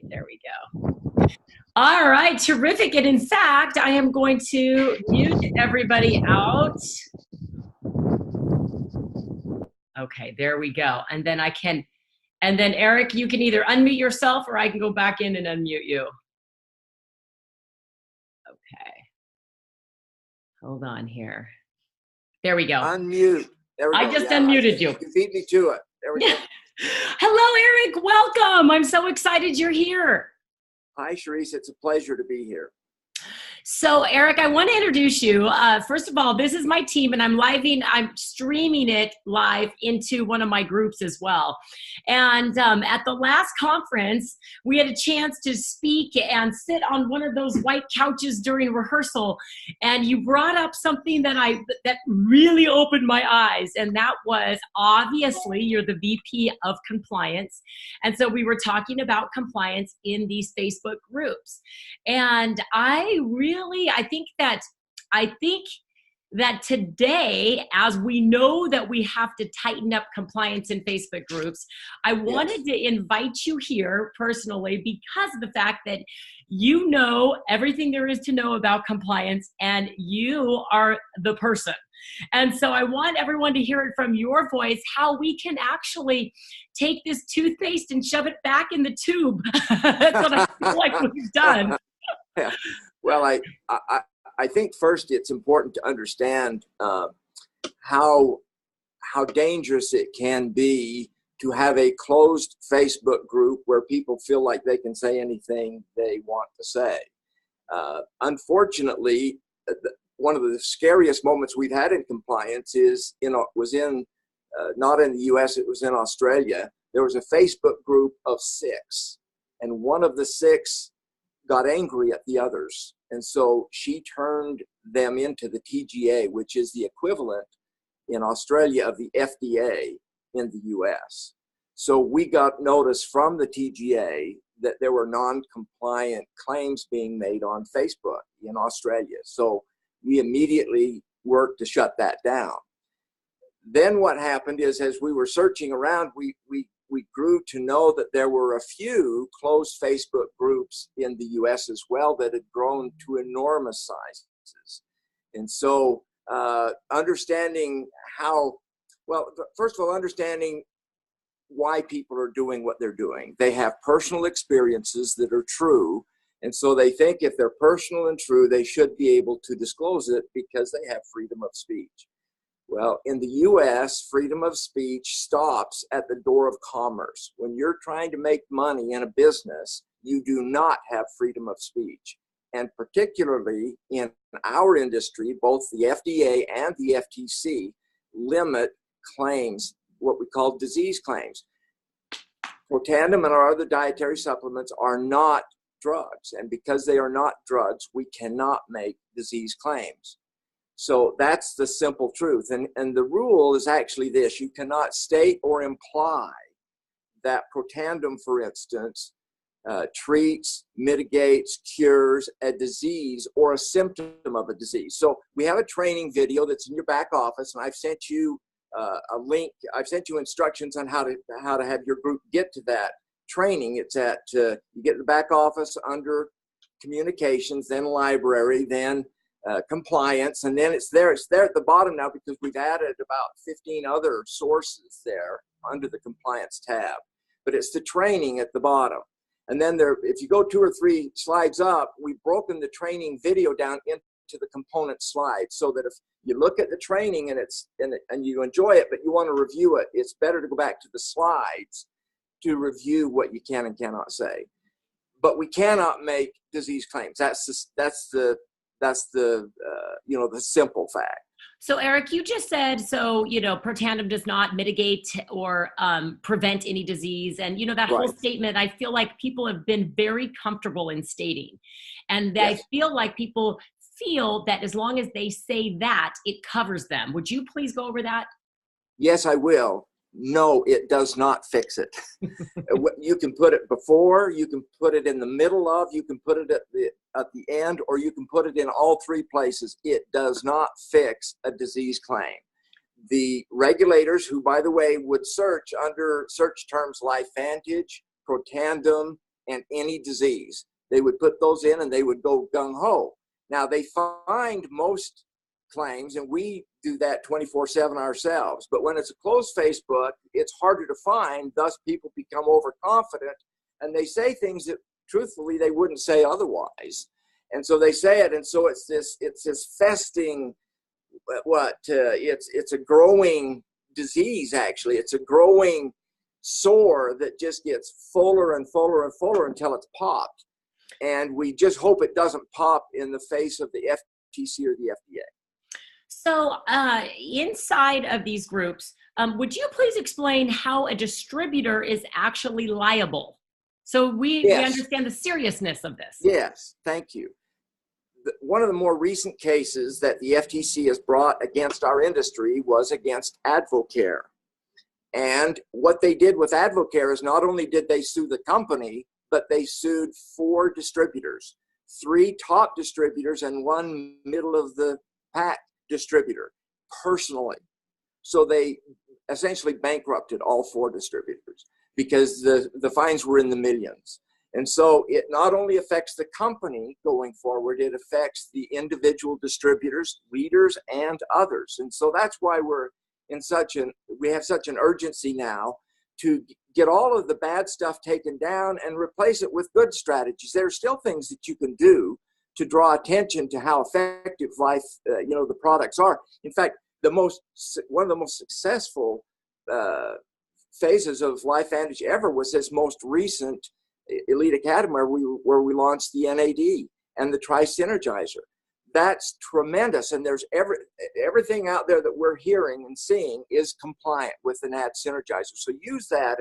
there we go. All right, terrific. And in fact, I am going to mute everybody out. Okay, there we go. And then Eric, you can either unmute yourself or I can go back in and unmute you. Okay. Hold on here. There we go. Unmute. There we go. I just unmuted you. You beat me to it. There we go. Hello, Eric. Welcome. I'm so excited you're here. Hi, Cherise. It's a pleasure to be here. So, Eric, I want to introduce you. First of all, this is my team, and I'm streaming it live into one of my groups as well. And at the last conference, we had a chance to speak and sit on one of those white couches during rehearsal. And you brought up something that really opened my eyes, and that was obviously you're the VP of compliance. And so we were talking about compliance in these Facebook groups. And I think that today, as we know that we have to tighten up compliance in Facebook groups, I wanted to invite you here personally because of the fact that you know everything there is to know about compliance and you are the person. And so I want everyone to hear it from your voice, how we can actually take this toothpaste and shove it back in the tube. That's what I feel like we've done. Yeah. Well, I think first it's important to understand how dangerous it can be to have a closed Facebook group where people feel like they can say anything they want to say. Unfortunately, one of the scariest moments we've had in compliance was not in the U.S., it was in Australia. There was a Facebook group of 6, and one of the 6 got angry at the others. And so she turned them into the TGA, which is the equivalent in Australia of the FDA in the US. So we got notice from the TGA that there were non-compliant claims being made on Facebook in Australia. So we immediately worked to shut that down. Then what happened is, as we were searching around, we grew to know that there were a few closed Facebook groups in the US as well that had grown to enormous sizes. And so understanding first of all, understanding why people are doing what they're doing. They have personal experiences that are true. And so they think if they're personal and true, they should be able to disclose it because they have freedom of speech. Well, in the U.S., freedom of speech stops at the door of commerce. When you're trying to make money in a business, you do not have freedom of speech. And particularly in our industry, both the FDA and the FTC limit claims, what we call disease claims. Protandim and our other dietary supplements are not drugs. And because they are not drugs, we cannot make disease claims. So that's the simple truth. And the rule is actually this: you cannot state or imply that Protandim, for instance, treats, mitigates, cures a disease or a symptom of a disease. So we have a training video that's in your back office, and I've sent you a link. I've sent you instructions on how to have your group get to that training. It's at you get the back office under communications, then library, then compliance, and then it's there at the bottom now because we've added about 15 other sources there under the compliance tab. But it's the training at the bottom. And then if you go 2 or 3 slides up, we've broken the training video down into the component slides so that if you look at the training and you enjoy it, but you want to review it, it's better to go back to the slides to review what you can and cannot say. But we cannot make disease claims. That's the simple fact. So Eric, you just said, Protandim does not mitigate or prevent any disease. And, that whole statement, I feel like people have been very comfortable in stating. And I feel like people feel that as long as they say that, it covers them. Would you please go over that? Yes, I will. No, it does not fix it. You can put it before, you can put it in the middle of, you can put it at the end, or you can put it in all 3 places. It does not fix a disease claim. The regulators, who, by the way, would search under search terms Lifevantage, Protandim, and any disease. They would put those in and they would go gung-ho. Now, they find most claims, and we do that 24/7 ourselves. But when it's a closed Facebook, it's harder to find. Thus, people become overconfident, and they say things that, truthfully, they wouldn't say otherwise. And so they say it, and so it's this festing. It's a growing disease. Actually, it's a growing sore that just gets fuller and fuller and fuller until it's popped. And we just hope it doesn't pop in the face of the FTC or the FDA. So inside of these groups, would you please explain how a distributor is actually liable? So we understand the seriousness of this. Yes, thank you. One of the more recent cases that the FTC has brought against our industry was against Advocare. And what they did with Advocare is not only did they sue the company, but they sued 4 distributors, 3 top distributors and 1 middle of the pack distributor personally. So they essentially bankrupted all 4 distributors because the fines were in the millions. And so it not only affects the company going forward, it affects the individual distributors, leaders, and others. And so that's why we have such an urgency now to get all of the bad stuff taken down and replace it with good strategies. There are still things that you can do to draw attention to how effective the products are. In fact, one of the most successful phases of Lifevantage ever was this most recent Elite Academy where we launched the NAD and the Tri-Synergizer. That's tremendous, and there's everything out there that we're hearing and seeing is compliant with the NAD Synergizer. So use that,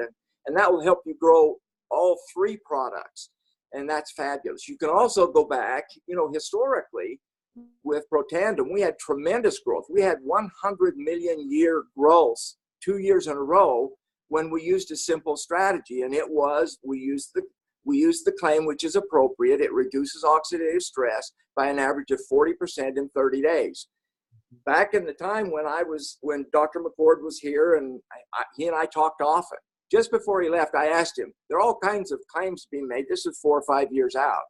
and that will help you grow all 3 products, and that's fabulous. You can also go back, historically with Protandim, we had tremendous growth. We had 100 million year growth 2 years in a row when we used a simple strategy, and it was we used the claim, which is appropriate. It reduces oxidative stress by an average of 40% in 30 days. Back in the time when Dr. McCord was here, and he and I talked often. Just before he left, I asked him, there are all kinds of claims being made. This is 4 or 5 years out.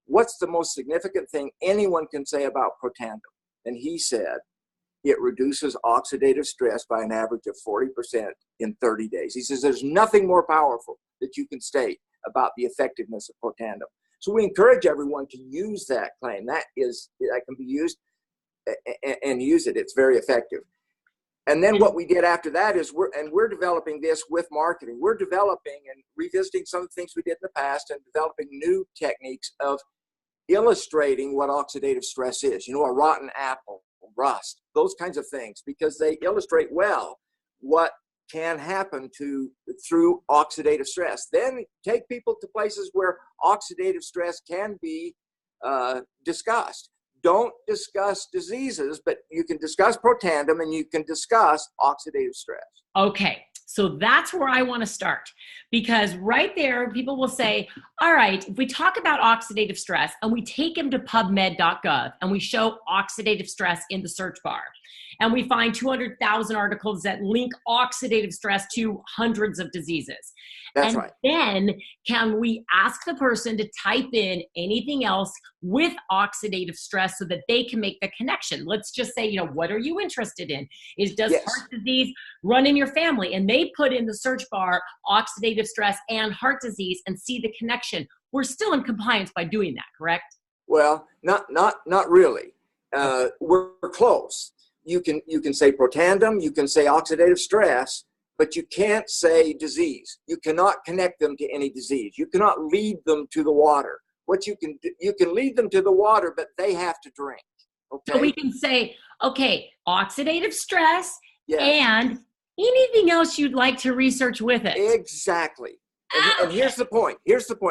What's the most significant thing anyone can say about Protandim? And he said, it reduces oxidative stress by an average of 40% in 30 days. He says there's nothing more powerful that you can state about the effectiveness of Protandim. So we encourage everyone to use that claim. That can be used and use it. It's very effective. And then what we did after that is we're developing this with marketing. We're developing and revisiting some of the things we did in the past and developing new techniques of illustrating what oxidative stress is. A rotten apple, rust, those kinds of things, because they illustrate well what can happen through oxidative stress. Then take people to places where oxidative stress can be discussed. Don't discuss diseases, but you can discuss Protandim and you can discuss oxidative stress. Okay, so that's where I want to start, because right there, people will say, all right, if we talk about oxidative stress and we take them to pubmed.gov and we show oxidative stress in the search bar, and we find 200,000 articles that link oxidative stress to hundreds of diseases. That's right. Then can we ask the person to type in anything else with oxidative stress so that they can make the connection? Let's just say, what are you interested in? Does heart disease run in your family? And they put in the search bar oxidative stress and heart disease and see the connection. We're still in compliance by doing that, correct? Well, not really. We're close. You can say Protandim, you can say oxidative stress, but you can't say disease. You cannot connect them to any disease. You cannot lead them to the water. What you can lead them to the water, but they have to drink. Okay. So we can say, okay, oxidative stress and anything else you'd like to research with it. Exactly. And here's the point.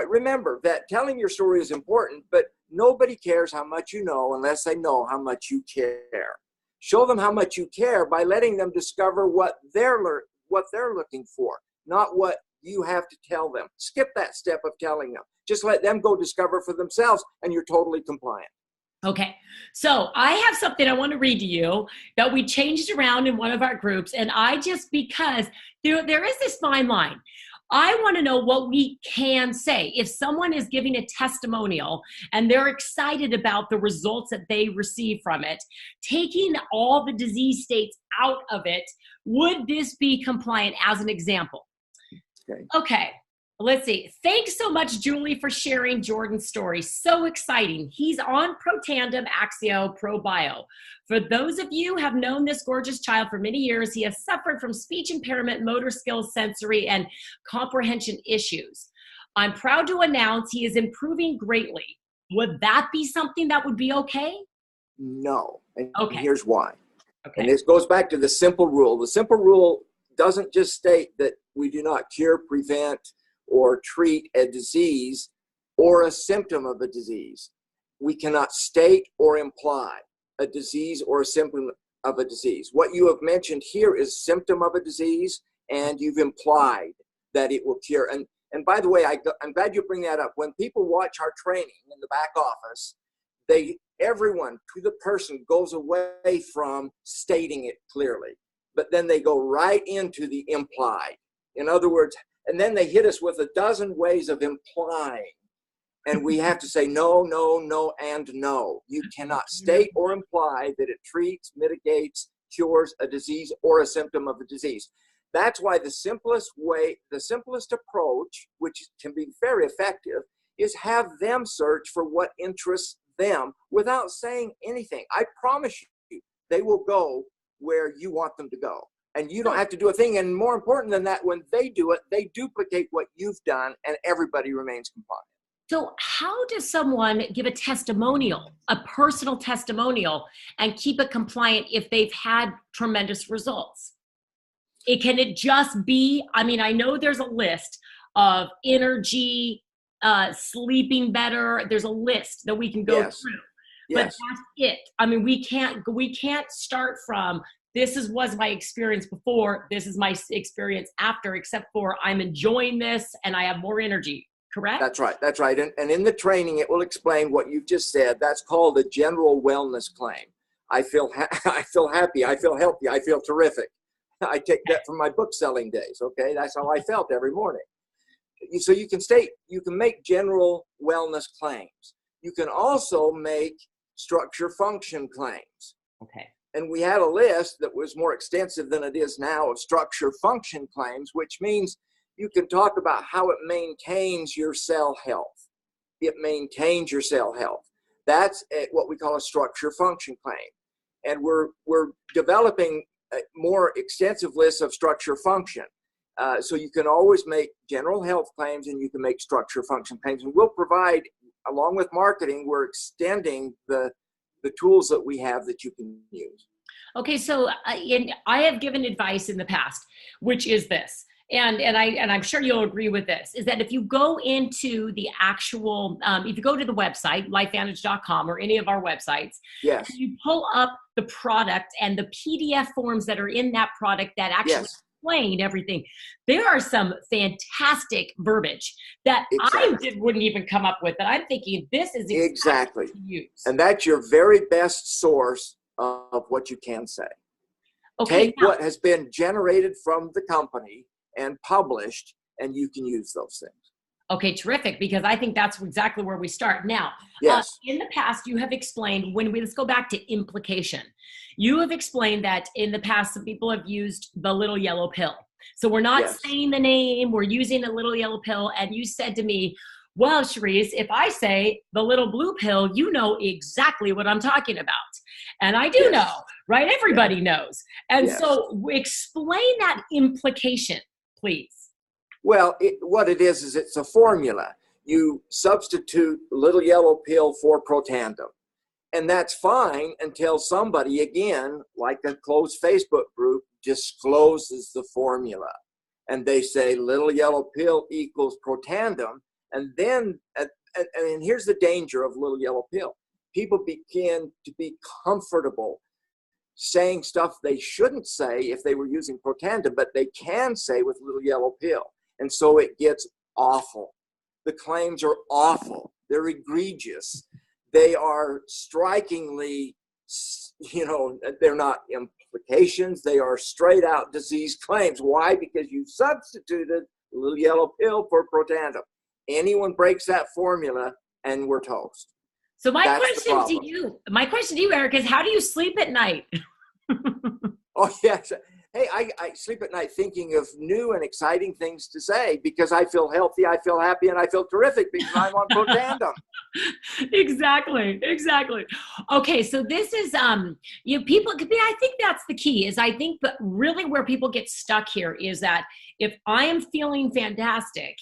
Remember that telling your story is important, but nobody cares how much you know unless they know how much you care. Show them how much you care by letting them discover what they're looking for, not what you have to tell them. Skip that step of telling them. Just let them go discover for themselves, and you're totally compliant. Okay, so I have something I want to read to you that we changed around in one of our groups, and because there is this fine line. I want to know what we can say. If someone is giving a testimonial and they're excited about the results that they receive from it, taking all the disease states out of it, would this be compliant as an example? Okay. Let's see. Thanks so much, Julie, for sharing Jordan's story. So exciting. He's on Protandim Axio ProBio. For those of you who have known this gorgeous child for many years, he has suffered from speech impairment, motor skills, sensory, and comprehension issues. I'm proud to announce he is improving greatly. Would that be something that would be okay? No. And okay. Here's why. Okay. And this goes back to the simple rule. The simple rule doesn't just state that we do not cure, prevent, or treat a disease or a symptom of a disease. We cannot state or imply a disease or a symptom of a disease. What you have mentioned here is symptom of a disease, and you've implied that it will cure. And by the way, I'm glad you bring that up. When people watch our training in the back office, everyone to the person goes away from stating it clearly, but then they go right into the implied. In other words, and then they hit us with a dozen ways of implying. And we have to say no, no, no, and no. You cannot state or imply that it treats, mitigates, cures a disease or a symptom of a disease. That's why the simplest approach, which can be very effective, is have them search for what interests them without saying anything. I promise you, they will go where you want them to go. And you don't have to do a thing. And more important than that, when they do it, they duplicate what you've done, and everybody remains compliant. So how does someone give a testimonial, a personal testimonial, and keep it compliant if they've had tremendous results? Can it just be, I mean, I know there's a list of energy, sleeping better. There's a list that we can go through. But that's it. I mean, we can't start from, this was my experience before, this is my experience after, except for I'm enjoying this and I have more energy, correct? That's right, that's right. And in the training, it will explain what you've just said. That's called a general wellness claim. I feel happy, I feel healthy, I feel terrific. I take that from my book selling days, okay? That's how I felt every morning. So you can make general wellness claims. You can also make structure function claims. Okay. And we had a list that was more extensive than it is now of structure function claims, which means you can talk about how it maintains your cell health. It maintains your cell health. That's what we call a structure function claim. And we're developing a more extensive list of structure function. So you can always make general health claims and you can make structure function claims. And we'll provide, along with marketing, we're extending the tools that we have that you can use. Okay, so I have given advice in the past, which is this, and I'm sure you'll agree with this, is that if you go into the actual, if you go to the website, lifevantage.com or any of our websites, yes, you pull up the product and the PDF forms that are in that product that actually explain everything. There are some fantastic verbiage that I wouldn't even come up with, that I'm thinking this is exactly to use. And that's your very best source of what you can say. Okay, take what has been generated from the company and published, and you can use those things. Okay, terrific, because I think that's exactly where we start. Now, in the past, you have explained, let's go back to implication. You have explained that in the past, some people have used the little yellow pill. So we're not saying the name, we're using a little yellow pill. And you said to me, well, Cherise, if I say the little blue pill, you know exactly what I'm talking about. And I do know, right? Everybody knows. And so explain that implication, please. Well, what it is it's a formula. You substitute little yellow pill for Protandim. And that's fine until somebody, again, like a closed Facebook group, discloses the formula. And they say little yellow pill equals Protandim. And then, and here's the danger of little yellow pill. People begin to be comfortable saying stuff they shouldn't say if they were using Protandim, but they can say with little yellow pill. And so it gets awful. The claims are awful. They're egregious. They are strikingly, they're not implications. They are straight out disease claims. Why? Because you substituted a little yellow pill for Protandim. Anyone breaks that formula and we're toast. So my That's question to you, Eric, is how do you sleep at night? Oh, yes. Hey, I sleep at night thinking of new and exciting things to say because I feel healthy, I feel happy, and I feel terrific because I'm on Protandim. Exactly. Okay, so this is people could be, I think that's the key is I think that really where people get stuck here is that if I am feeling fantastic,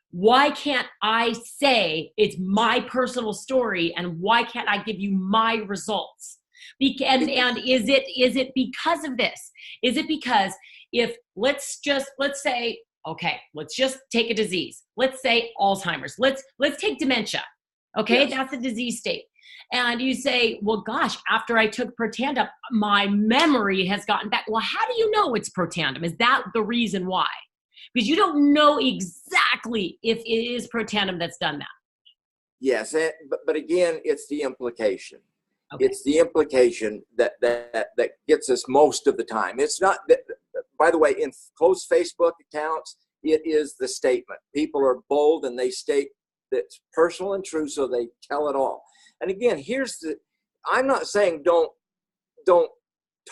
why can't I say it's my personal story and why can't I give you my results? And is it because of this? Is it because if let's say, okay, let's just take a disease. Let's say Alzheimer's. Let's take dementia. Okay, yes. That's a disease state. And you say, well, gosh, after I took Protandim, my memory has gotten back. Well, how do you know it's Protandim? Is that the reason why? Because you don't know exactly if it is Protandim that's done that. Yes, but again, it's the implication. Okay. It's the implication that gets us most of the time. It's not that, by the way, in closed Facebook accounts, it is the statement. People are bold and they state that's personal and true, so they tell it all. And again, I'm not saying don't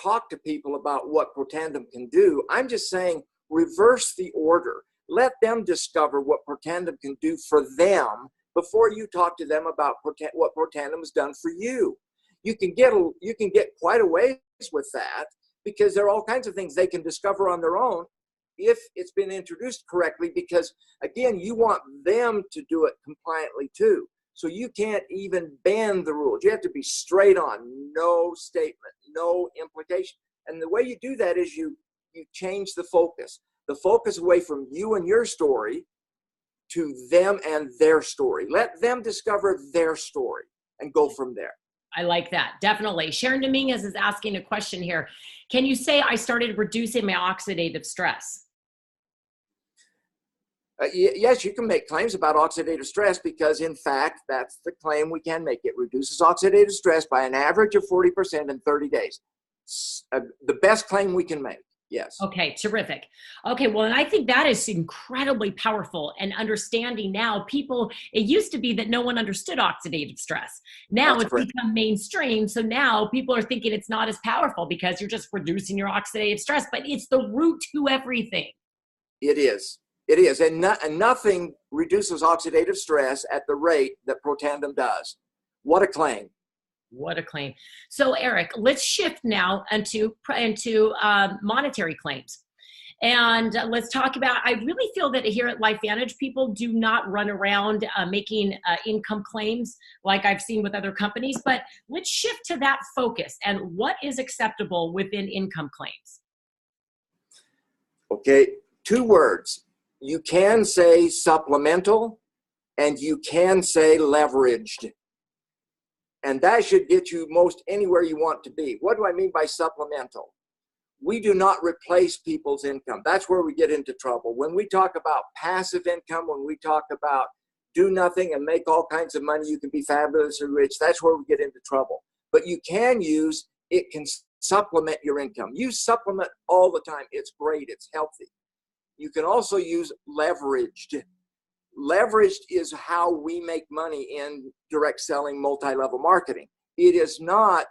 talk to people about what Protandim can do. I'm just saying reverse the order. Let them discover what Protandim can do for them before you talk to them about what Protandim has done for you. You can get quite a ways with that because there are all kinds of things they can discover on their own if it's been introduced correctly, because again, you want them to do it compliantly too. So you can't even bend the rules. You have to be straight on, no statement, no implication. And the way you do that is you change the focus away from you and your story to them and their story. Let them discover their story and go from there. I like that. Definitely. Sharon Dominguez is asking a question here. Can you say I started reducing my oxidative stress? Yes, you can make claims about oxidative stress because, in fact, that's the claim we can make. It reduces oxidative stress by an average of 40% in 30 days. The best claim we can make. Yes. Okay, terrific. Okay, well, and I think that is incredibly powerful and understanding now it used to be that no one understood oxidative stress. Now it's become mainstream. So now people are thinking it's not as powerful because you're just reducing your oxidative stress, but it's the root to everything. It is. It is. And nothing reduces oxidative stress at the rate that Protandim does. What a claim. What a claim. So Eric, let's shift now into monetary claims. And let's talk about, I really feel that here at Lifevantage, people do not run around making income claims like I've seen with other companies, but let's shift to that focus and what is acceptable within income claims. Okay, 2 words. You can say supplemental and you can say leveraged. And that should get you most anywhere you want to be. What do I mean by supplemental? We do not replace people's income. That's where we get into trouble. When we talk about passive income, when we talk about do nothing and make all kinds of money, you can be fabulously rich, that's where we get into trouble. But it can supplement your income. You supplement all the time. It's great. It's healthy. You can also use leveraged. Leveraged is how we make money in direct selling, multi-level marketing. It is not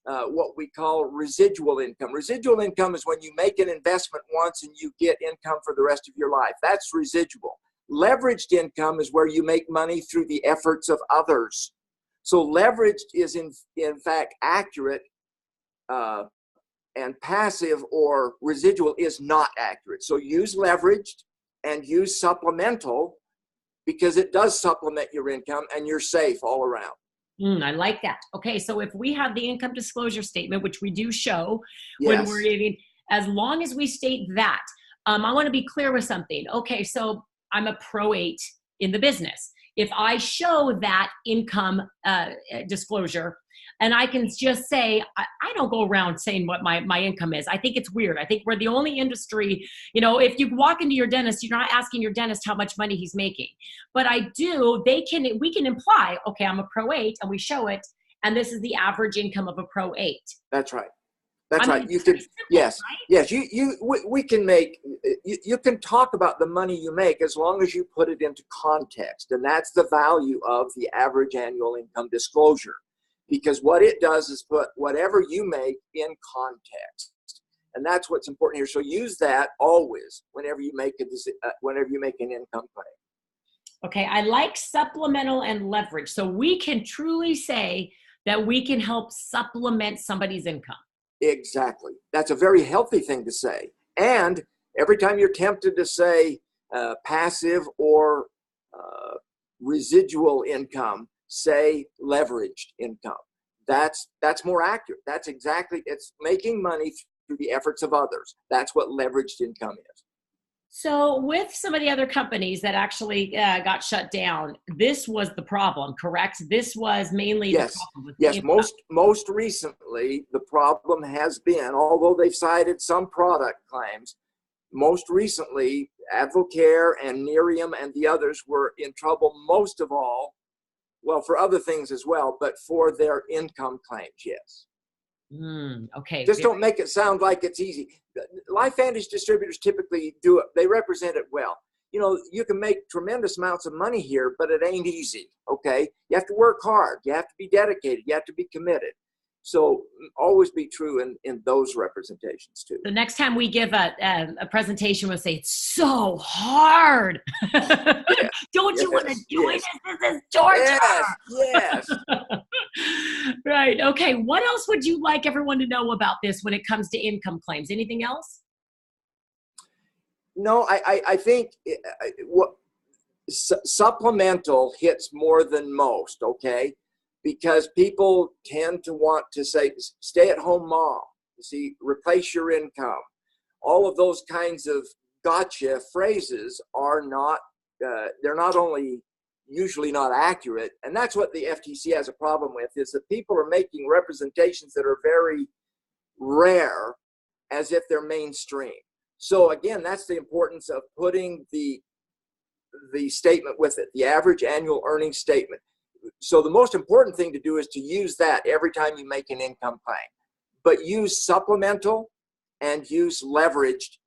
what we call residual income. Residual income is when you make an investment once and you get income for the rest of your life. That's residual. Leveraged income is where you make money through the efforts of others. So leveraged is in fact accurate, and passive or residual is not accurate. So use leveraged and use supplemental, because it does supplement your income and you're safe all around. I like that. Okay, so if we have the income disclosure statement, which we do show Yes. when we're eating, as long as we state that, I want to be clear with something. Okay, so I'm a pro 8 in the business. If I show that income disclosure, and I can just say, I don't go around saying what my income is. I think it's weird. I think we're the only industry, if you walk into your dentist, you're not asking your dentist how much money he's making. But we can imply, okay, I'm a pro 8 and we show it. And this is the average income of a pro 8. That's right. That's right. You can, yes, yes. We can make. You can talk about the money you make as long as you put it into context, and that's the value of the average annual income disclosure, because what it does is put whatever you make in context, and that's what's important here. So use that always whenever you make an income claim. Okay, I like supplemental and leverage. So we can truly say that we can help supplement somebody's income. Exactly. That's a very healthy thing to say. And every time you're tempted to say passive or residual income, say leveraged income. That's more accurate. That's exactly, it's making money through the efforts of others. That's what leveraged income is. So with some of the other companies that actually got shut down, this was the problem, correct? This was mainly yes, the problem with yes. Most recently, the problem has been, although they've cited some product claims, most recently, Advocare and Nerium and the others were in trouble most of all, well, for other things as well, but for their income claims, yes. Okay. Just don't make it sound like it's easy. Lifevantage distributors typically do it. They represent it well. You know, you can make tremendous amounts of money here, but it ain't easy, okay? You have to work hard. You have to be dedicated. You have to be committed. So always be true in those representations too. The next time we give a presentation, we'll say, it's so hard. Don't you want to do it? This is torture. Yes. Right. Okay. What else would you like everyone to know about this when it comes to income claims? Anything else? No, I think what supplemental hits more than most, okay? Because people tend to want to say, stay at home mom, you see, replace your income. All of those kinds of gotcha phrases are not, they're not only usually not accurate, and that's what the FTC has a problem with, is that people are making representations that are very rare as if they're mainstream. So again, that's the importance of putting the statement with it, the average annual earnings statement. So the most important thing to do is to use that every time you make an income claim, but use supplemental and use leveraged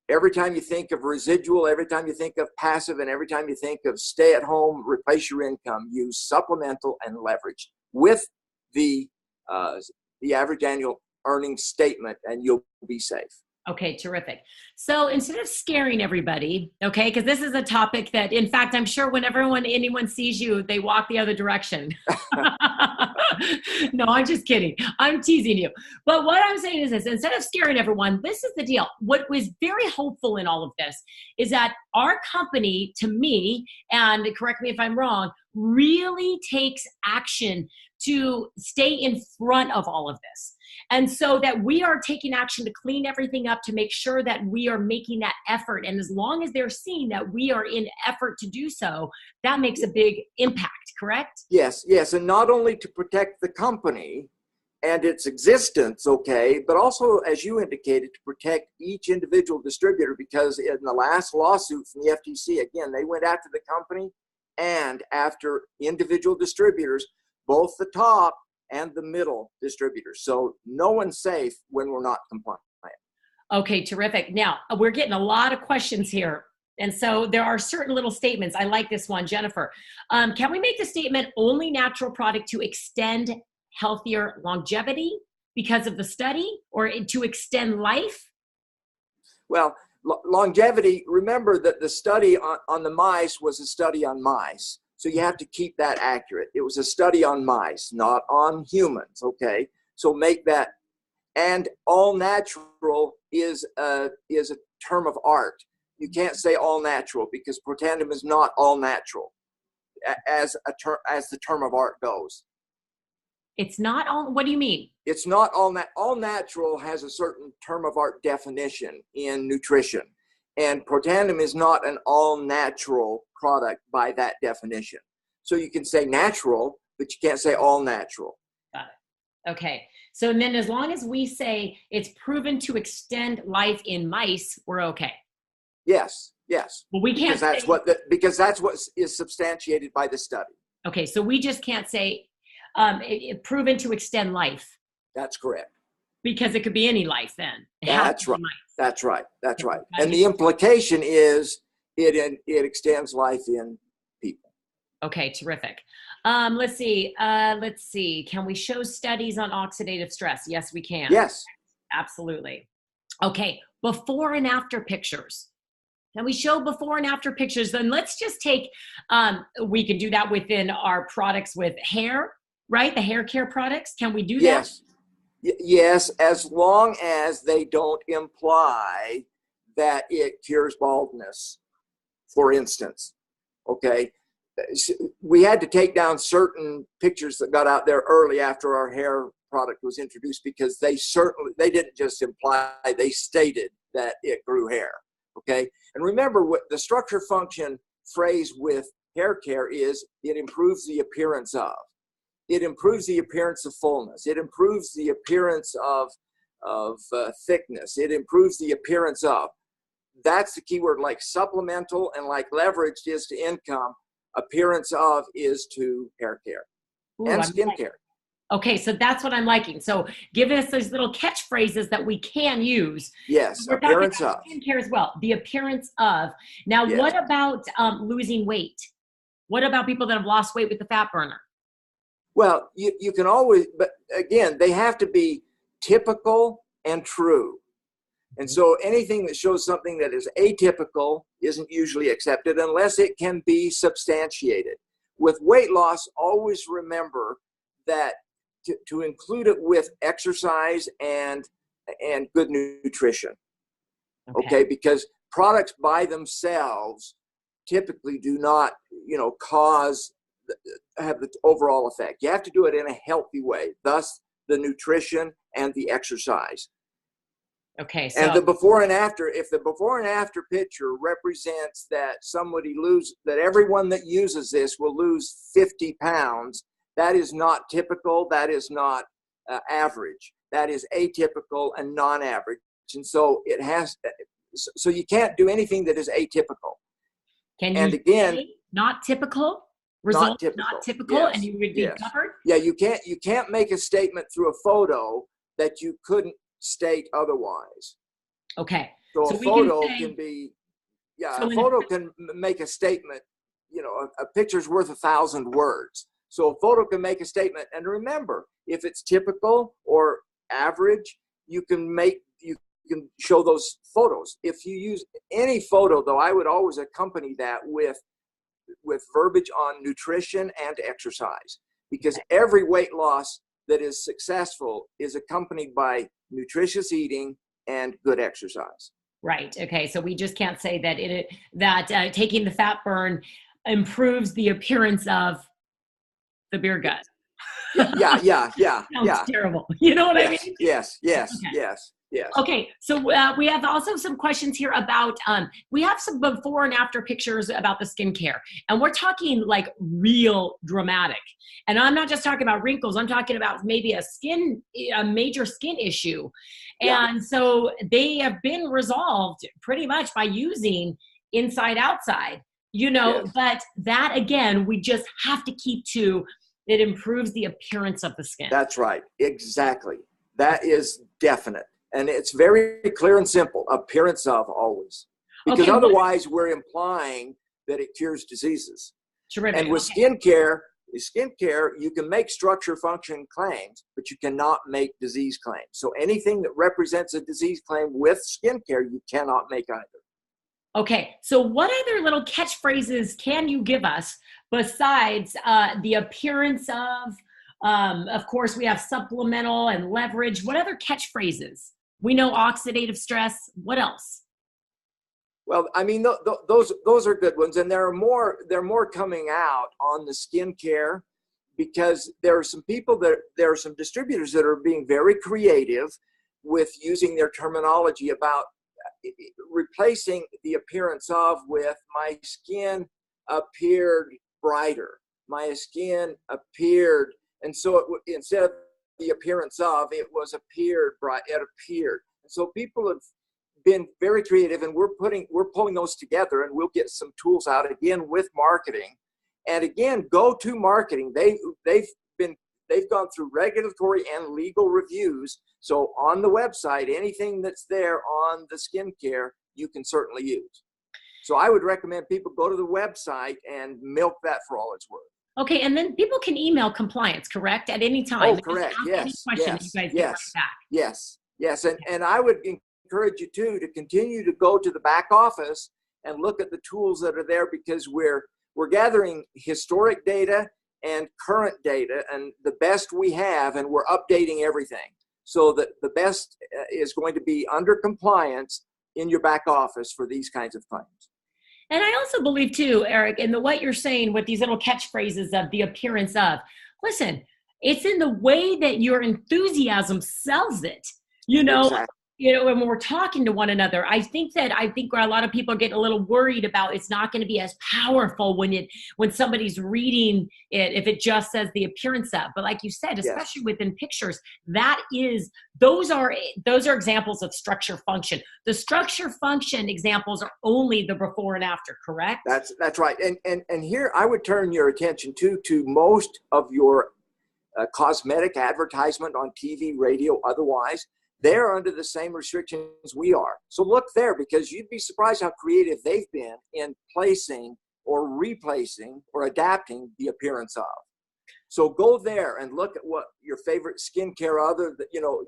every time you think of residual, every time you think of passive, and every time you think of stay at home, replace your income, use supplemental and leveraged with the average annual earnings statement, and you'll be safe. Okay, terrific. So instead of scaring everybody, okay, because this is a topic that, in fact, I'm sure whenever anyone sees you, they walk the other direction. No, I'm just kidding. I'm teasing you. But what I'm saying is this, instead of scaring everyone, this is the deal. What was very hopeful in all of this is that our company, to me, and correct me if I'm wrong, really takes action to stay in front of all of this. And so that we are taking action to clean everything up, to make sure that we are making that effort. And as long as they're seeing that we are in effort to do so, that makes a big impact, correct? Yes, yes. And not only to protect the company and its existence, okay, but also, as you indicated, to protect each individual distributor, because in the last lawsuit from the FTC, again, they went after the company and after individual distributors, both the top and the middle distributors. So no one's safe when we're not compliant. Okay, terrific. Now, we're getting a lot of questions here. And so there are certain little statements. I like this one, Jennifer. Can we make the statement only natural product to extend healthier longevity because of the study, or to extend life? Well, longevity, remember that the study on the mice was a study on mice. So you have to keep that accurate. It was a study on mice, not on humans, okay? So make that, and all natural is a term of art. You can't say all natural, because Protandim is not all natural as the term of art goes. It's not all, what do you mean? It's not all natural has a certain term of art definition in nutrition. And Protandim is not an all-natural product by that definition. So you can say natural, but you can't say all natural. Got it. Okay. So then as long as we say it's proven to extend life in mice, we're okay. Yes, yes. Well, we can't because that's what is substantiated by the study. Okay, so we just can't say proven to extend life. That's correct. Because it could be any life then. That's right. That's right. That's right. And Okay. the implication is it extends life in people. Okay, terrific. Let's see. Let's see. Can we show studies on oxidative stress? Yes, we can. Yes. Absolutely. Okay, before and after pictures. Can we show before and after pictures? Then let's just take, we can do that within our products with hair, right? The hair care products. Can we do that? Yes. Yes, as long as they don't imply that it cures baldness, for instance. Okay. We had to take down certain pictures that got out there early after our hair product was introduced because they didn't just imply, they stated that it grew hair. Okay. And remember what the structure function phrase with hair care is, it improves the appearance of. It improves the appearance of fullness. It improves the appearance of thickness. It improves the appearance of. That's the key word, like supplemental and like leveraged is to income. Appearance of is to hair care and skin care. Okay, so that's what I'm liking. So give us those little catchphrases that we can use. Yes, We're appearance talking of. about skincare as well. The appearance of. Now, Yes. What about losing weight? What about people that have lost weight with the fat burner? Well, you can always, but again, they have to be typical and true. And so anything that shows something that is atypical isn't usually accepted unless it can be substantiated. With weight loss, always remember that to include it with exercise and good nutrition. Okay, because products by themselves typically do not, have the overall effect. You have to do it in a healthy way, thus the nutrition and the exercise. Okay, so and the before and after, if the before and after picture represents that that everyone that uses this will lose 50 pounds, that is not typical, that is not average, that is atypical and non-average. And so so you can't do anything that is atypical. Can you say not typical? Result not typical, yes, and you would be covered? Yeah, you can't make a statement through a photo that you couldn't state otherwise. Okay. So a photo can be, a photo can make a statement, a picture's worth 1,000 words. So a photo can make a statement. And remember, if it's typical or average, you can show those photos. If you use any photo, though, I would always accompany that with verbiage on nutrition and exercise, because every weight loss that is successful is accompanied by nutritious eating and good exercise. Right. Okay. So we just can't say that taking the fat burn improves the appearance of the beer gut. Yeah. Sounds terrible. You know what I mean? Yes. Okay, so we have also some questions here about, we have some before and after pictures about the skincare, and we're talking like real dramatic. And I'm not just talking about wrinkles, I'm talking about maybe a major skin issue. And so they have been resolved pretty much by using inside outside, but that again, we just have to keep to, it improves the appearance of the skin. That's right, exactly. That is definite. And it's very clear and simple, appearance of always. Because otherwise we're implying that it cures diseases. Terrific. And with skincare, you can make structure function claims, but you cannot make disease claims. So anything that represents a disease claim with skincare, you cannot make either. Okay, so what other little catchphrases can you give us besides the appearance of? Of course, we have supplemental and leverage. What other catchphrases? We know oxidative stress. What else? Well, I mean, those are good ones, and there are more coming out on the skincare, because there are some distributors that are being very creative with using their terminology about replacing the appearance of with my skin appeared brighter, my skin appeared, and so instead of the appearance of, it was appeared bright, it appeared. And so people have been very creative, and we're pulling those together, and we'll get some tools out again with marketing. And again, go to marketing. They've been they've gone through regulatory and legal reviews. So on the website, anything that's there on the skincare, you can certainly use. So I would recommend people go to the website and milk that for all it's worth. Okay, and then people can email compliance, correct? At any time. Oh, correct. Yes. You guys get right back. Yes. And I would encourage you too to continue to go to the back office and look at the tools that are there, because we're gathering historic data and current data and the best we have, and we're updating everything. So that the best is going to be under compliance in your back office for these kinds of claims. And I also believe too, Eric, in what you're saying with these little catchphrases of the appearance of, listen, it's in the way that your enthusiasm sells it, Exactly. When we're talking to one another. I think where a lot of people get a little worried about, it's not going to be as powerful when somebody's reading it, if it just says the appearance of. But like you said, especially within pictures, those are examples of structure function. The structure function examples are only the before and after, correct? That's right. And here I would turn your attention to most of your cosmetic advertisement on TV, radio, otherwise. They're under the same restrictions we are. So look there, because you'd be surprised how creative they've been in placing or replacing or adapting the appearance of. So go there and look at what your favorite skincare,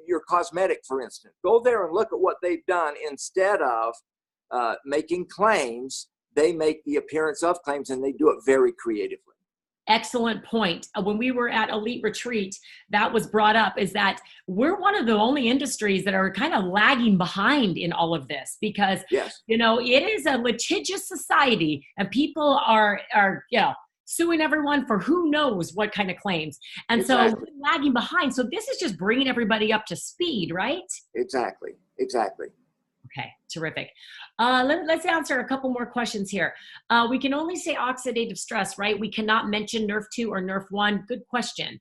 your cosmetic, for instance. Go there and look at what they've done. Instead of making claims, they make the appearance of claims, and they do it very creatively. Excellent point. When we were at Elite Retreat, that was brought up, is that we're one of the only industries that are kind of lagging behind in all of this, because, it is a litigious society, and people are suing everyone for who knows what kind of claims. And so we're lagging behind. So this is just bringing everybody up to speed, right? Exactly. Okay, terrific. Let's answer a couple more questions here. We can only say oxidative stress, right? We cannot mention Nerf 2 or Nerf 1. Good question.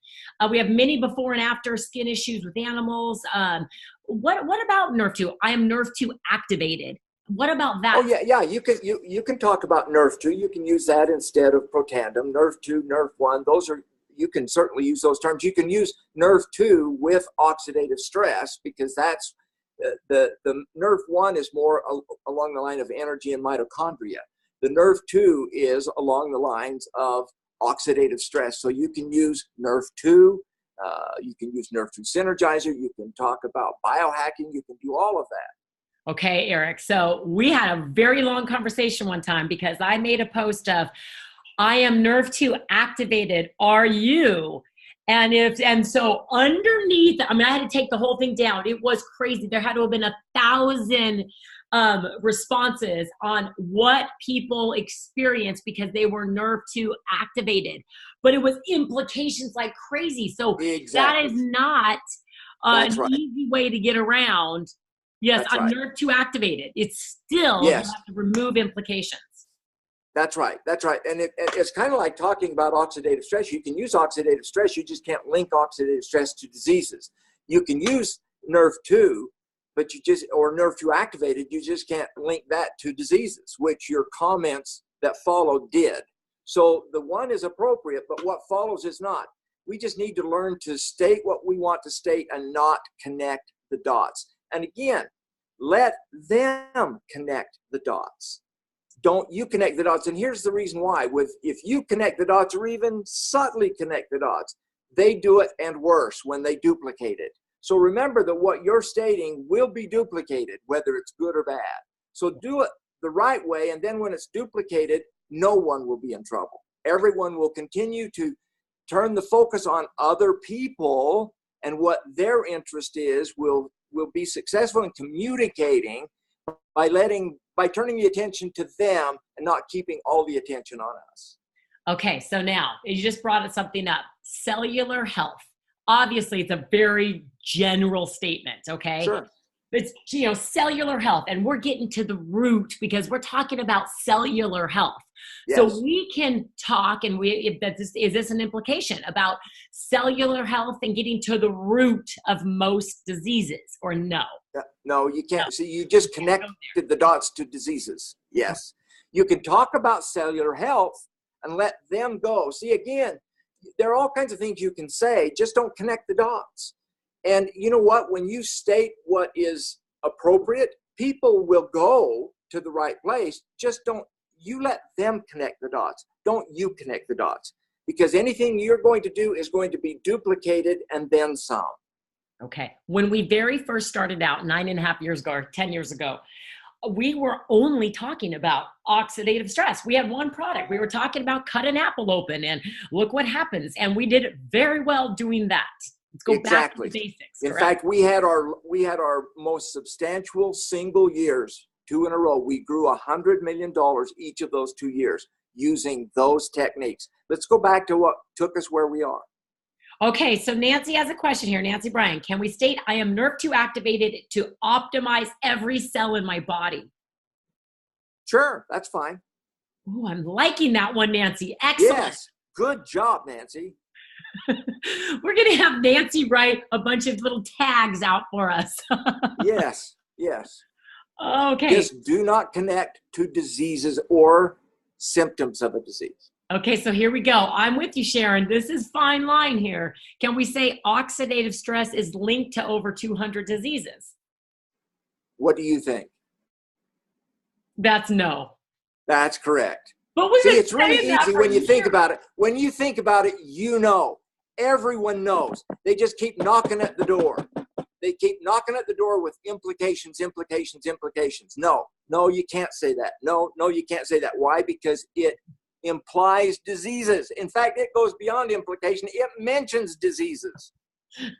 We have many before and after skin issues with animals. What about Nerf 2? I am Nerf 2 activated. What about that? Oh yeah. You can talk about Nerf 2. You can use that instead of Protandim. Nerf 2, Nerf 1. You can certainly use those terms. You can use Nerf 2 with oxidative stress, because that's the Nerf 1 is more along the line of energy and mitochondria. The Nerf 2 is along the lines of oxidative stress. So you can use Nerf 2, you can use Nerf 2 Synergizer, you can talk about biohacking, you can do all of that. Okay, Eric. So we had a very long conversation one time, because I made a post of, I am Nerf 2 activated. Are you? And so underneath, I had to take the whole thing down. It was crazy. There had to have been 1,000 responses on what people experienced because they were Nerf 2 activated. But it was implications like crazy. So that is not an easy way to get around. Yes, I'm Nerf 2 activated. It's still, you have to remove implications. That's right. And it's kind of like talking about oxidative stress. You can use oxidative stress. You just can't link oxidative stress to diseases. You can use Nerf 2, or Nerf 2 activated. You just can't link that to diseases, which your comments that followed did. So the one is appropriate, but what follows is not. We just need to learn to state what we want to state and not connect the dots. And again, let them connect the dots. Don't you connect the dots. And here's the reason why. If you connect the dots, or even subtly connect the dots, they do it, and worse, when they duplicate it. So remember that what you're stating will be duplicated, whether it's good or bad. So do it the right way, and then when it's duplicated, no one will be in trouble. Everyone will continue to turn the focus on other people, and what their interest is will be successful in communicating by turning the attention to them and not keeping all the attention on us. Okay, so now you just brought something up. Cellular health. Obviously, it's a very general statement, okay? Sure. It's, cellular health, and we're getting to the root because we're talking about cellular health. Yes. So we can talk, and is this an implication about cellular health and getting to the root of most diseases, or no? No, you can't. No. See, you just connected the dots to diseases. Yes. You can talk about cellular health and let them go. See, again, there are all kinds of things you can say, just don't connect the dots. And you know what? When you state what is appropriate, people will go to the right place. Just don't, you let them connect the dots. Don't you connect the dots. Because anything you're going to do is going to be duplicated and then some. Okay. When we very first started out 9.5 years ago, or 10 years ago, we were only talking about oxidative stress. We had one product. We were talking about cut an apple open and look what happens. And we did very well doing that. Let's go back to the basics. In fact, we had our most substantial single years, 2 in a row. We grew $100 million each of those 2 years using those techniques. Let's go back to what took us where we are. Okay, so Nancy has a question here. Nancy Bryan, can we state I am NERV2 activated to optimize every cell in my body? Sure, that's fine. Oh, I'm liking that one, Nancy. Excellent. Yes, good job, Nancy. We're going to have Nancy write a bunch of little tags out for us. Yes. Okay. Just do not connect to diseases or symptoms of a disease. Okay, so here we go. I'm with you, Sharon. This is fine line here. Can we say oxidative stress is linked to over 200 diseases? What do you think? That's no. That's correct. But we See, it's really easy when you think about it. When you think about it, you know. Everyone knows. They just keep knocking at the door. They keep knocking at the door with implications. No, you can't say that. No, you can't say that. Why? Because it implies diseases. In fact, it goes beyond implication. It mentions diseases.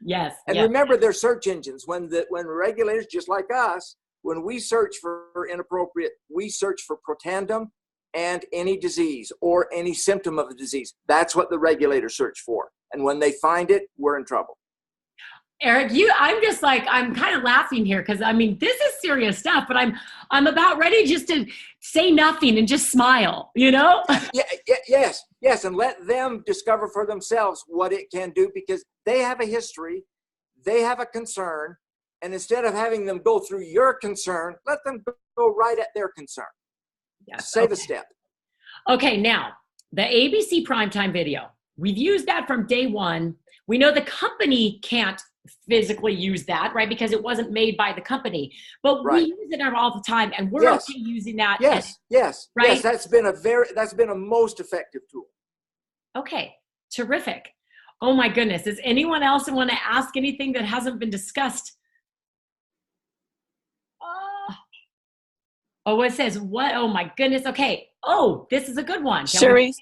Yes. And remember, they're search engines. When regulators, just like us, when we search for inappropriate, we search for protandum and any disease or any symptom of a disease. That's what the regulators search for. And when they find it, we're in trouble. Eric, I'm kind of laughing here because I mean, this is serious stuff, but I'm about ready just to say nothing and just smile, you know? Yes. And let them discover for themselves what it can do because they have a history, they have a concern. And instead of having them go through your concern, let them go right at their concern. Yes. Save a step. Okay. Now the ABC primetime video, we've used that from day one. We know the company can't physically use that, right? Because it wasn't made by the company, but we use it all the time and we're okay using that. Yes. Right. That's been a most effective tool. Okay. Terrific. Oh my goodness. Does anyone else want to ask anything that hasn't been discussed? Oh, it says what? Oh my goodness. Okay. Oh, this is a good one. Cherise.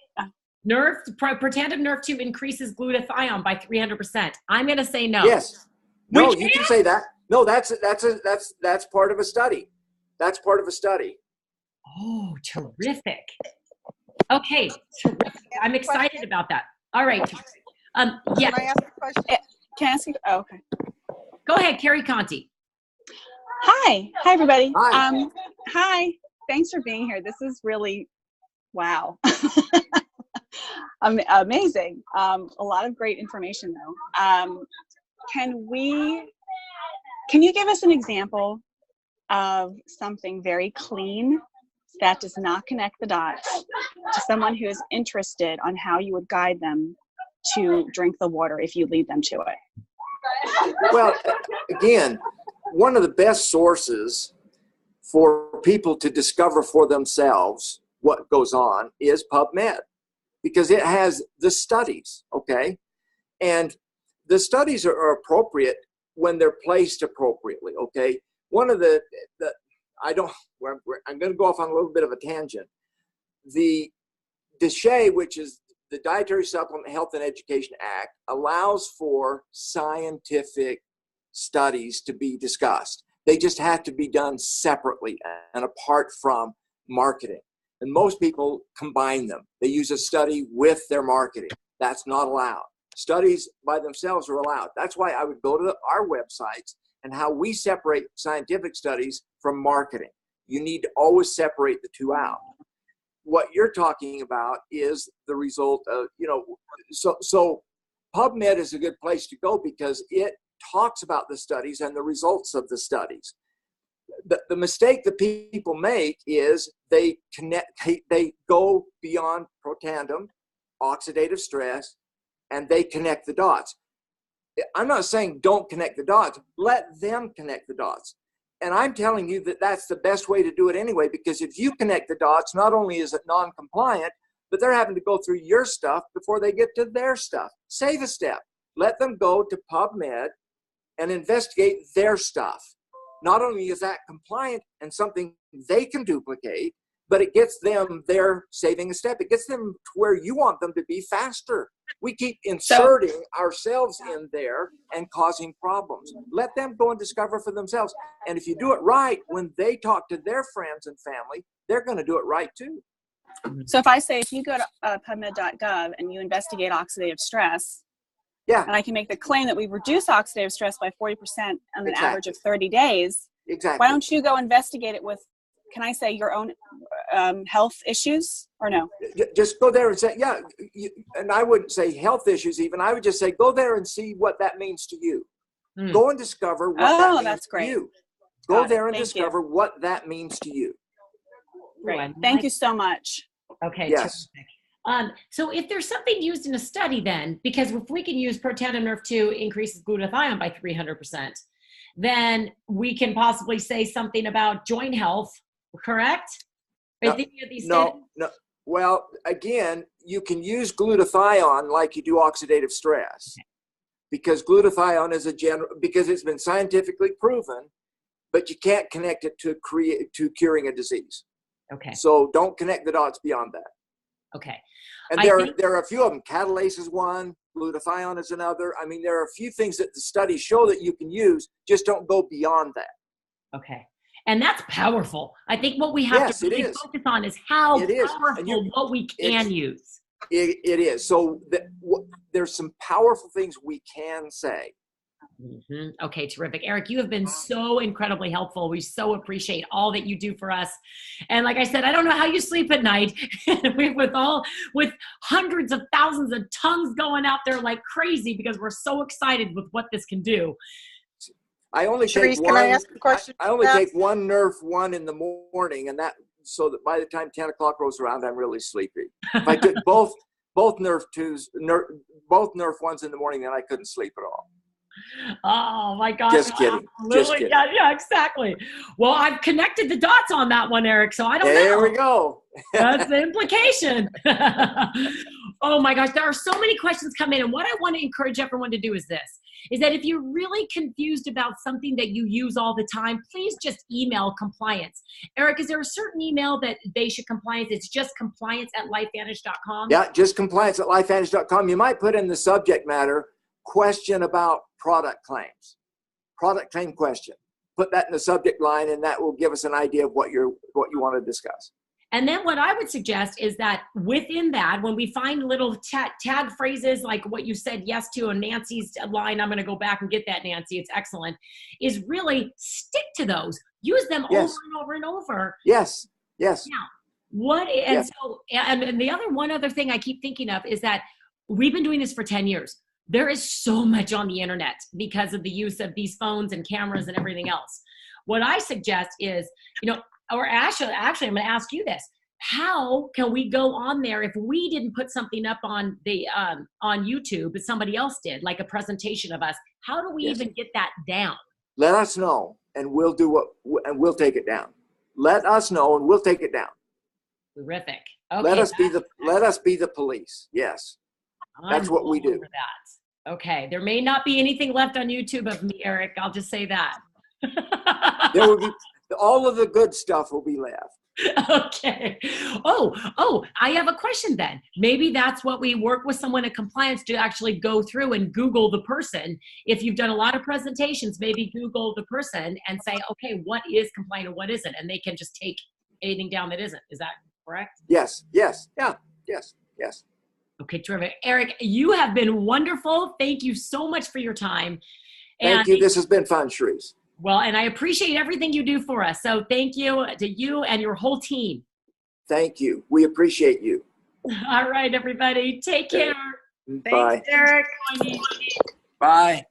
Protandum NERV2 increases glutathione by 300%. I'm going to say no. Yes. No, you can say that. No, that's part of a study. That's part of a study. Oh, terrific. Okay, terrific. I'm excited about that. All right. Can I ask a question? Can I ask you? Oh, okay. Go ahead, Carrie Conti. Hi, everybody. Hi. Hi. Thanks for being here. This is really wow. Amazing. A lot of great information though. Can you give us an example of something very clean that does not connect the dots to someone who is interested on how you would guide them to drink the water if you lead them to it? Well, again, one of the best sources for people to discover for themselves what goes on is PubMed, because it has the studies, okay? And the studies are appropriate when they're placed appropriately, okay? One of I'm going to go off on a little bit of a tangent. The DSHEA, which is the Dietary Supplement Health and Education Act, allows for scientific studies to be discussed. They just have to be done separately and apart from marketing. And most people combine them. They use a study with their marketing. That's not allowed. Studies by themselves are allowed. That's why I would go to our websites and how we separate scientific studies from marketing. You need to always separate the two out. What you're talking about is the result of, so PubMed is a good place to go because it talks about the studies and the results of the studies. The mistake that people make is they go beyond protandum, oxidative stress, and they connect the dots. I'm not saying don't connect the dots. Let them connect the dots. And I'm telling you that that's the best way to do it anyway, because if you connect the dots, not only is it non-compliant, but they're having to go through your stuff before they get to their stuff. Save a step. Let them go to PubMed and investigate their stuff. Not only is that compliant and something they can duplicate, but it gets them there saving a step. It gets them to where you want them to be faster. We keep inserting ourselves in there and causing problems. Let them go and discover for themselves. And if you do it right, when they talk to their friends and family, they're going to do it right too. So if I say, if you go to PubMed.gov and you investigate oxidative stress, yeah, and I can make the claim that we reduce oxidative stress by 40% on an exactly. average of 30 days, exactly. Why don't you go investigate it with, can I say, your own health issues, or no? Just go there and say, yeah, and I wouldn't say health issues even. I would just say, go there and see what that means to you. Go and discover what that means that's great. to you. Go there and Thank discover what that means to you. Great. Thank you so much. Okay. Yes. Terrific. So if there's something used in a study then, because if we can use Protandim 2 increases glutathione by 300%, then we can possibly say something about joint health, correct? No. Well, again, you can use glutathione like you do oxidative stress, because glutathione is because it's been scientifically proven, but you can't connect it to curing a disease. Okay. So don't connect the dots beyond that. Okay. And there are a few of them. Catalase is one, glutathione is another. I mean, there are a few things that the studies show that you can use, just don't go beyond that. Okay. And that's powerful. I think what we have to really focus on is how powerful what we can use. It is. So there's some powerful things we can say. Mm-hmm. Okay, terrific. Eric, you have been so incredibly helpful. We so appreciate all that you do for us. And like I said, I don't know how you sleep at night with hundreds of thousands of tongues going out there like crazy, because we're so excited with what this can do. I only Cherise, take can I ask a question? I only take one Nerf 1 in the morning, and that so that by the time 10 o'clock rolls around, I'm really sleepy. If I took both Nerf 1s in the morning, then I couldn't sleep at all. Oh my gosh. Just kidding. Just kidding. Yeah, exactly. Well, I've connected the dots on that one, Eric, so I don't know. There we go. That's the implication. Oh my gosh, there are so many questions come in, and what I want to encourage everyone to do is this, is that if you're really confused about something that you use all the time, please just email compliance. Eric, is there a certain email that they should compliance? It's just compliance@lifevantage.com? Yeah, just compliance@lifevantage.com. You might put in the subject matter, question about product claims, product claim question. Put that in the subject line, and that will give us an idea of what you want to discuss. And then what I would suggest is that within that, when we find little tag phrases like what you said yes to on Nancy's line, I'm going to go back and get that, Nancy, it's excellent, is really stick to those. Use them over and over and over. Yes, yes. Now, and the one other thing I keep thinking of is that we've been doing this for 10 years. There is so much on the internet because of the use of these phones and cameras and everything else. What I suggest is, or actually, I'm going to ask you this. How can we go on there if we didn't put something up on the on YouTube, but somebody else did, like a presentation of us? How do we even get that down? Let us know, and we'll we'll take it down. Let us know, and we'll take it down. Terrific. Okay, let us be the police. Yes, that's what we do. That. Okay, there may not be anything left on YouTube of me, Eric. I'll just say that. There will be. All of the good stuff will be left. Okay. Oh, I have a question then. Maybe that's what we work with someone at compliance to actually go through and Google the person. If you've done a lot of presentations, maybe Google the person and say, okay, what is compliant and what isn't? And they can just take anything down that isn't. Is that correct? Yes. Yes. Yeah. Yes. Yes. Okay, terrific. Eric, you have been wonderful. Thank you so much for your time. Thank you. This has been fun, Cherise. Well, and I appreciate everything you do for us. So thank you to you and your whole team. Thank you. We appreciate you. All right, everybody. Take care. Bye. Thanks, Eric. Bye.